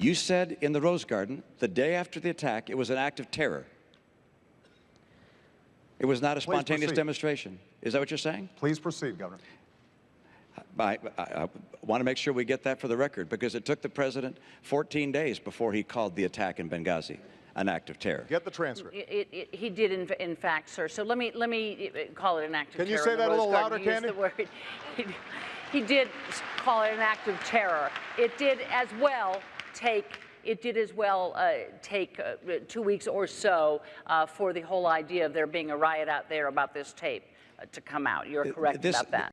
You said in the Rose Garden, the day after the attack, it was an act of terror. It was not a spontaneous demonstration. Is that what you're saying? Please proceed, Governor. I want to make sure we get that for the record, because it took the president 14 days before he called the attack in Benghazi an act of terror. Get the transcript. He did, in fact, sir. So let me call it an act of terror. Can you say that a little louder, Candy? He did call it an act of terror. It did as well take 2 weeks or so for the whole idea of there being a riot out there about this tape to come out. You're correct about that.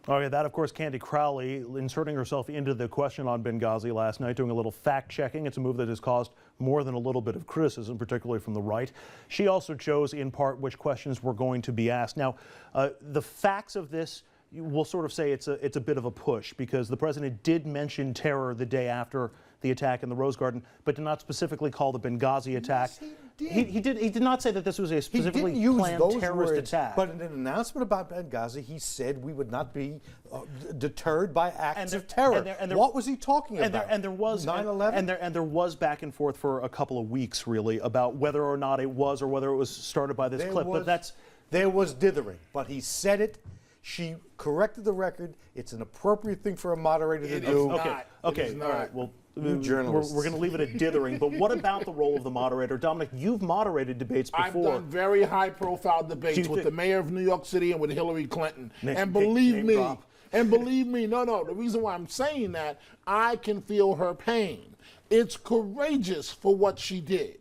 Okay, that, of course, Candy Crowley inserting herself into the question on Benghazi last night, doing a little fact-checking. It's a move that has caused more than a little bit of criticism, particularly from the right. She also chose, in part, which questions were going to be asked. Now, the facts of this, we'll sort of say it's a bit of a push, because the president did mention terror the day after the attack in the Rose Garden, but did not specifically call the Benghazi attack. Yes, he did not say that this was a specifically planned terrorist attack. But in an announcement about Benghazi, he said we would not be deterred by acts of terror. What was he talking about? And there was 9/11, and there was back and forth for a couple of weeks, really, about whether or not it was, or whether it was started by this clip. But there was dithering, but he said it. She corrected the record. It's an appropriate thing for a moderator to do. Okay. All right. Well, we're going to leave it at dithering. But what about the role of the moderator, Dominic? You've moderated debates before. I've done very high-profile debates with the mayor of New York City and with Hillary Clinton. And believe me, no. The reason why I'm saying that, I can feel her pain. It's courageous for what she did.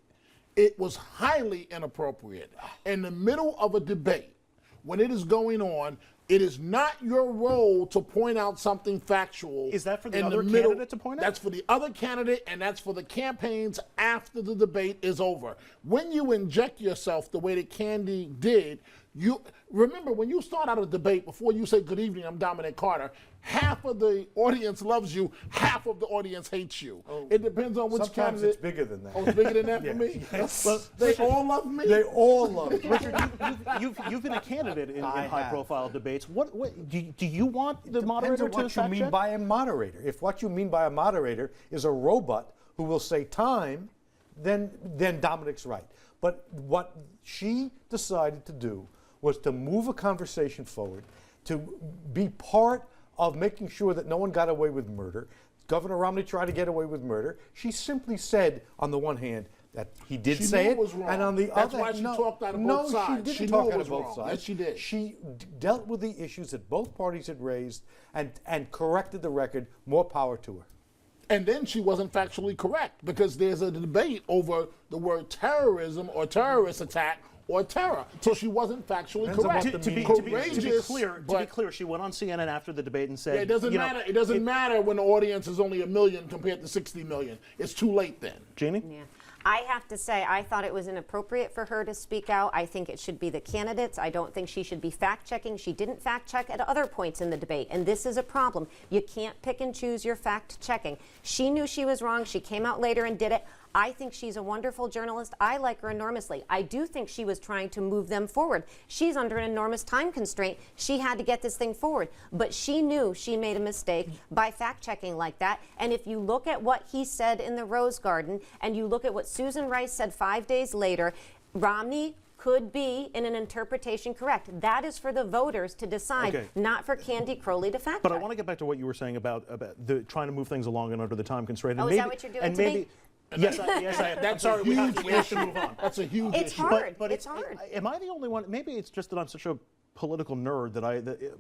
It was highly inappropriate. In the middle of a debate, when it is going on, it is not your role to point out something factual. Is that for the other candidate to point out? That's for the other candidate, and that's for the campaigns after the debate is over. When you inject yourself the way that Candy did, you remember when you start out a debate, before you say good evening, I'm Dominic Carter, half of the audience loves you, half of the audience hates you. It depends on which sometimes candidate. It's bigger than that. Oh, it's bigger than that for me? Yes. Well, they all love me? They all love me. Richard, you've been a candidate in high-profile debates. What do you want the moderator to what you mean by a moderator. If what you mean by a moderator is a robot who will say time, then Dominic's right. But what she decided to do was to move a conversation forward, to be part of making sure that no one got away with murder. Governor Romney tried to get away with murder. She simply said, on the one hand, that he did say it, and on the That's other, why she talked out of both sides. She didn't talk out of both wrong. sides. Yes, she did. She dealt with the issues that both parties had raised and corrected the record. More power to her. And then she wasn't factually correct, because there's a debate over the word terrorism or terrorist attack or terror. So she wasn't factually correct. To be clear, she went on CNN after the debate and said, it doesn't matter. It doesn't matter when the audience is only 1 million compared to 60 million. It's too late then. Jeannie? Yeah. I have to say, I thought it was inappropriate for her to speak out. I think it should be the candidates. I don't think she should be fact-checking. She didn't fact-check at other points in the debate, and this is a problem. You can't pick and choose your fact-checking. She knew she was wrong. She came out later and did it. I think she's a wonderful journalist. I like her enormously. I do think she was trying to move them forward. She's under an enormous time constraint. She had to get this thing forward. But she knew she made a mistake by fact-checking like that. And if you look at what he said in the Rose Garden, and you look at what Susan Rice said 5 days later, Romney could be, in an interpretation, correct. That is for the voters to decide, not for Candy Crowley to fact-check. But I want to get back to what you were saying about trying to move things along and under the time constraint. Is that what you're doing to me? Yes, I am. That's a huge issue. That's a huge issue. It's hard. But it's hard. Am I the only one? Maybe it's just that I'm such a political nerd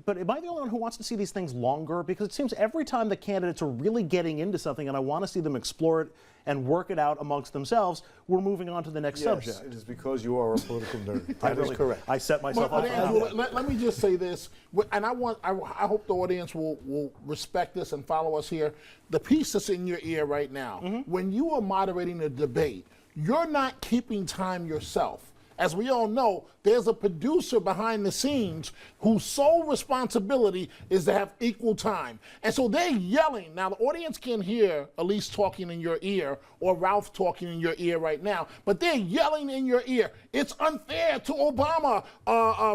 but am I the only one who wants to see these things longer? Because it seems every time the candidates are really getting into something and I want to see them explore it and work it out amongst themselves, we're moving on to the next subject. It is because you are a political nerd. That is correct. I set myself up. Let me just say this, and I hope the audience will respect this and follow us here. The piece that's in your ear right now, when you are moderating a debate, you're not keeping time yourself. as we all know, there's a producer behind the scenes whose sole responsibility is to have equal time. And so they're yelling. Now, the audience can hear Elise talking in your ear or Ralph talking in your ear right now, but they're yelling in your ear. It's unfair to Obama.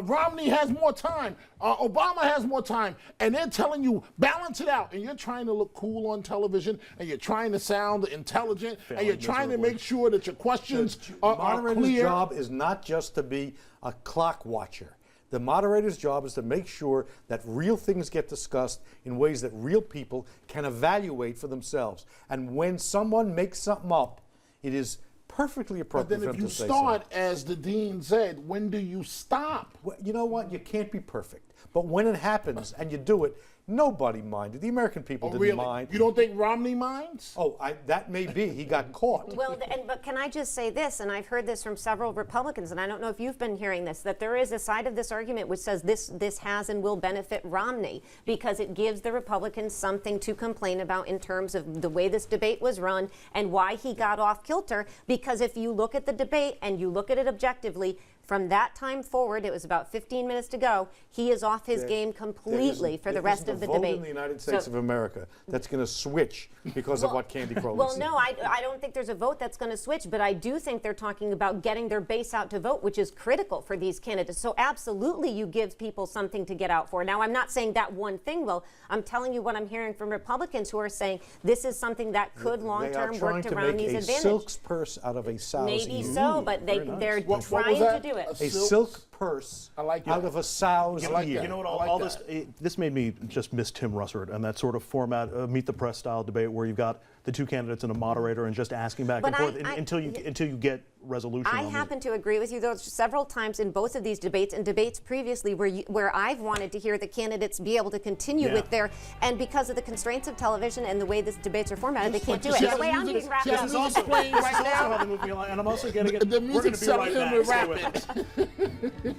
Romney has more time. Obama has more time. And they're telling you, balance it out. And you're trying to look cool on television, and you're trying to sound intelligent, and you're trying to make sure that your questions are moderator's clear. job is not just to be a clock watcher. The moderator's job is to make sure that real things get discussed in ways that real people can evaluate for themselves. And when someone makes something up, it is perfectly But appropriate then for if him you to say start, so. as the dean said, when do you stop? Well, you know what? You can't be perfect. But when it happens and you do it, nobody minded. The American people didn't Really? mind. You don't think Romney minds? Oh, that may be. He got caught. Well, but can I just say this, and I've heard this from several Republicans, and I don't know if you've been hearing this, that there is a side of this argument which says this has and will benefit Romney because it gives the Republicans something to complain about in terms of the way this debate was run and why he got off kilter. Because if you look at the debate and you look at it objectively, from that time forward, it was about 15 minutes to go, he is off his game completely for the rest of the vote debate. in the United States of America that's going to switch because of what Candy Crowley Well, said. no, I don't think there's a vote that's going to switch, but I do think they're talking about getting their base out to vote, which is critical for these candidates. So absolutely you give people something to get out for. Now, I'm not saying that one thing will. I'm telling you what I'm hearing from Republicans who are saying this is something that could long-term work to Romney's advantage. They are trying to make a silk's purse out of a sow's Maybe ear. so, but they're What trying was to that? do it. A silk purse like out that. of a sow's like ear. that. You know what? I like All that. this made me just miss Tim Russert and that sort of format, meet the press style debate where you've got the two candidates and a moderator and just asking back But and forth I- until you get resolution. I on happen to agree with you, though, several times in both of these debates and debates previously where I've wanted to hear the candidates be able to continue with their, and because of the constraints of television and the way these debates are formatted, they can't do it. See, The way I'm music- being wrapped see, up. this is also playing right now. how the movie, and I'm also getting it. The We're going music's to be right telling him back. to Stay rap with us. it.